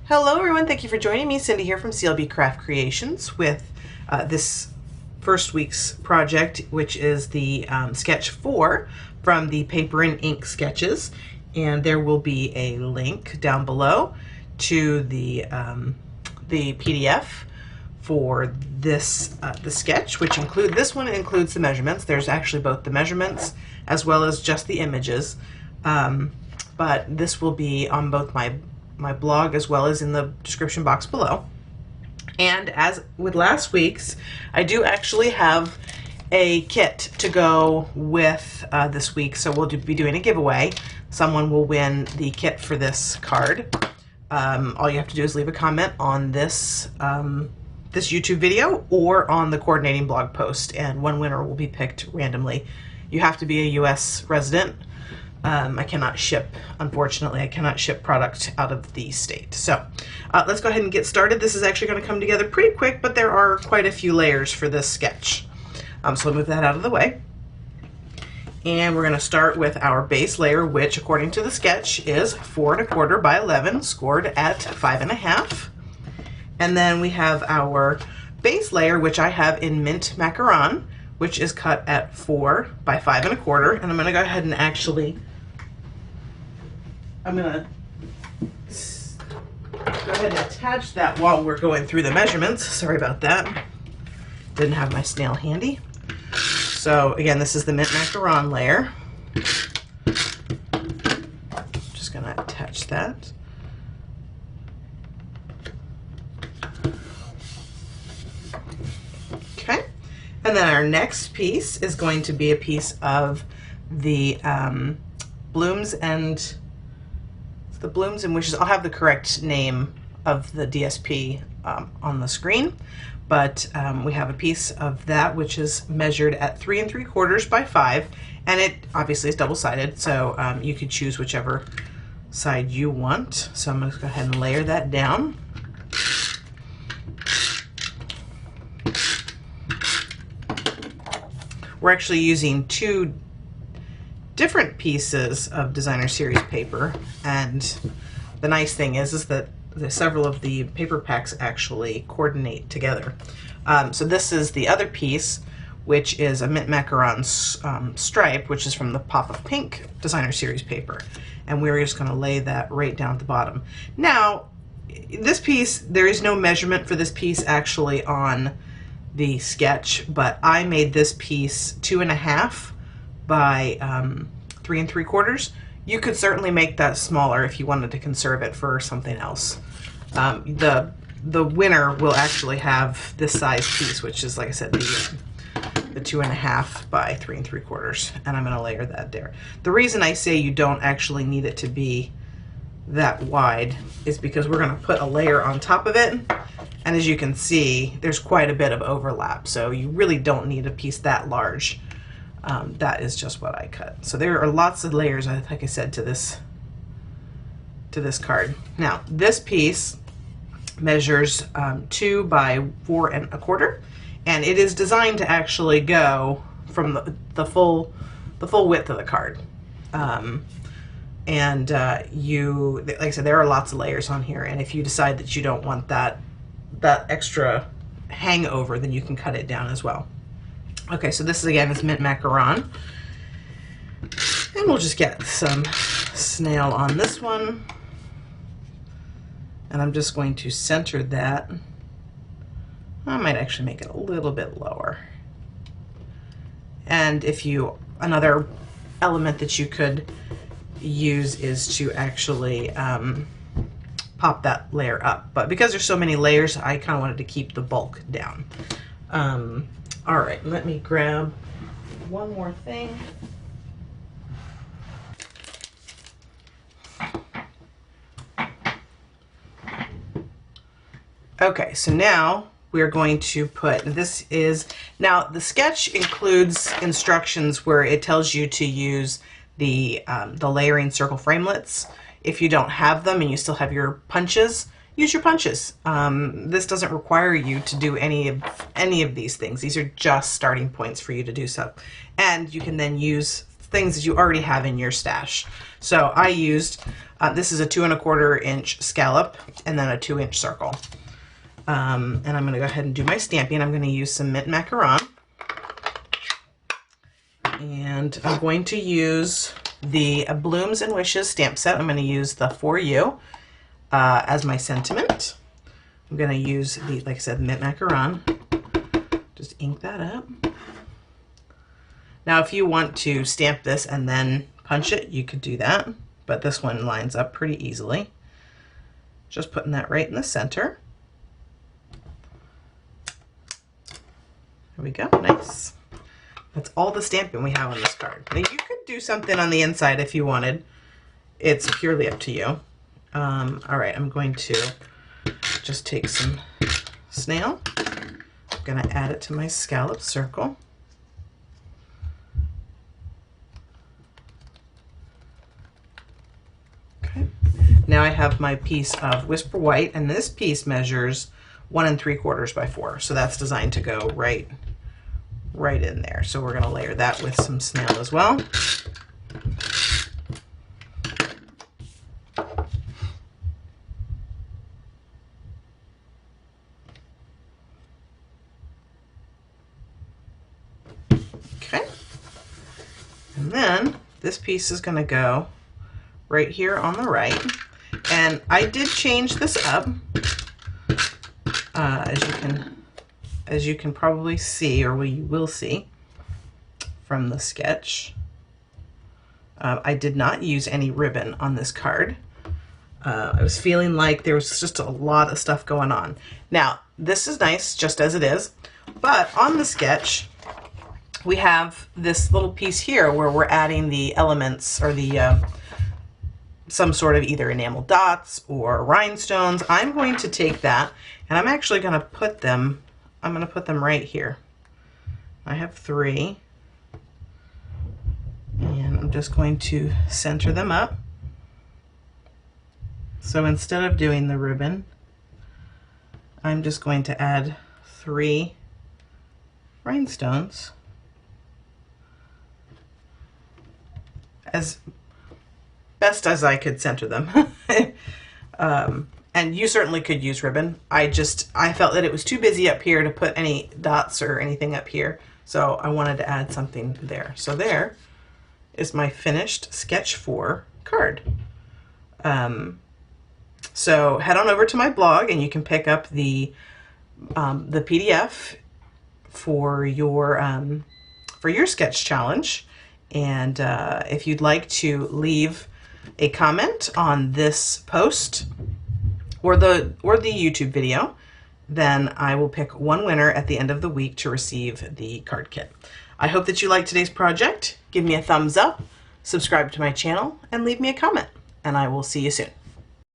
Hello everyone, thank you for joining me. Cindy here from CLB Craft Creations with this first week's project, which is the sketch 4 from the paper and ink sketches. And there will be a link down below to the PDF for this the sketch, which this one includes the measurements. There's actually both the measurements as well as just the images, but this will be on both my blog as well as in the description box below. And as with last week's, I do actually have a kit to go with this week, so we'll be doing a giveaway. Someone will win the kit for this card. All you have to do is leave a comment on this this YouTube video or on the coordinating blog post, and one winner will be picked randomly. You have to be a US resident. I cannot ship, unfortunately, I cannot ship product out of the state. So let's go ahead and get started. This is actually going to come together pretty quick, but there are quite a few layers for this sketch. So I'll move that out of the way. And we're going to start with our base layer, which according to the sketch is 4 1/4 by 11, scored at 5 1/2. And then we have our base layer, which I have in mint macaron, which is cut at 4 by 5 1/4. And I'm going to go ahead and actually go ahead and attach that while we're going through the measurements. Sorry about that. Didn't have my snail handy. So again, this is the mint macaron layer. Just going to attach that. Okay. And then our next piece is going to be a piece of the blooms and wishes. I'll have the correct name of the DSP on the screen, but we have a piece of that which is measured at 3 3/4 by 5, and it obviously is double-sided, so you could choose whichever side you want. So I'm going to go ahead and layer that down. We're actually using 2 different pieces of designer series paper, and the nice thing is that several of the paper packs actually coordinate together. So this is the other piece, which is a mint macaron stripe, which is from the Pop of Pink designer series paper, and we're just going to lay that right down at the bottom. Now this piece, there is no measurement for this piece actually on the sketch, but I made this piece 2 1/2 by 3 3/4. You could certainly make that smaller if you wanted to conserve it for something else. The winner will actually have this size piece, which is, like I said, the 2 1/2 by 3 3/4, and I'm going to layer that there. The reason I say you don't actually need it to be that wide is because we're going to put a layer on top of it, and as you can see, there's quite a bit of overlap, so you really don't need a piece that large. That is just what I cut. So there are lots of layers, like I said, to this card. Now this piece measures 2 by 4 1/4, and it is designed to actually go from the full width of the card. Like I said, there are lots of layers on here, and if you decide that you don't want that extra hangover, then you can cut it down as well. Okay, so this again is mint macaron, and we'll just get some snail on this one, and I'm just going to center that. I might actually make it a little bit lower. And another element that you could use is to actually pop that layer up, but because there's so many layers, I kind of wanted to keep the bulk down. All right, let me grab one more thing. Okay, so now we're going to put, now the sketch includes instructions where it tells you to use the layering circle framelits. If you don't have them and you still have your punches, use your punches. This doesn't require you to do any of these things. These are just starting points for you to do so. And you can then use things that you already have in your stash. So I used, this is a 2 1/4 inch scallop and then a 2-inch circle. And I'm going to go ahead and do my stamping. I'm going to use some mint macaron. And I'm going to use the Blooms and Wishes stamp set. I'm going to use the For You as my sentiment. I'm going to use the, like I said, mint macaron. Just ink that up. Now, if you want to stamp this and then punch it, you could do that. But this one lines up pretty easily. Just putting that right in the center. There we go. Nice. That's all the stamping we have on this card. Now, you could do something on the inside if you wanted. It's purely up to you. All right, I'm going to just take some snail. I'm going to add it to my scallop circle. Okay. Now I have my piece of Whisper White, and this piece measures 1 3/4 by 4. So that's designed to go right in there. So we're going to layer that with some snail as well. Okay. And then this piece is going to go right here on the right. And I did change this up, as you can probably see, or you will see from the sketch. I did not use any ribbon on this card. I was feeling like there was just a lot of stuff going on. Now, this is nice just as it is, but on the sketch, we have this little piece here where we're adding the elements, or the some sort of either enamel dots or rhinestones. I'm going to take that and I'm actually going to put them, right here. I have 3, and I'm just going to center them up. So instead of doing the ribbon, I'm just going to add 3 rhinestones as best as I could center them. And you certainly could use ribbon. I felt that it was too busy up here to put any dots or anything up here, so I wanted to add something there. So there is my finished sketch 4 card. So head on over to my blog and you can pick up the PDF for your sketch challenge. And if you'd like to leave a comment on this post or the YouTube video, then I will pick one winner at the end of the week to receive the card kit. I hope that you liked today's project. Give me a thumbs up, subscribe to my channel, and leave me a comment. And I will see you soon.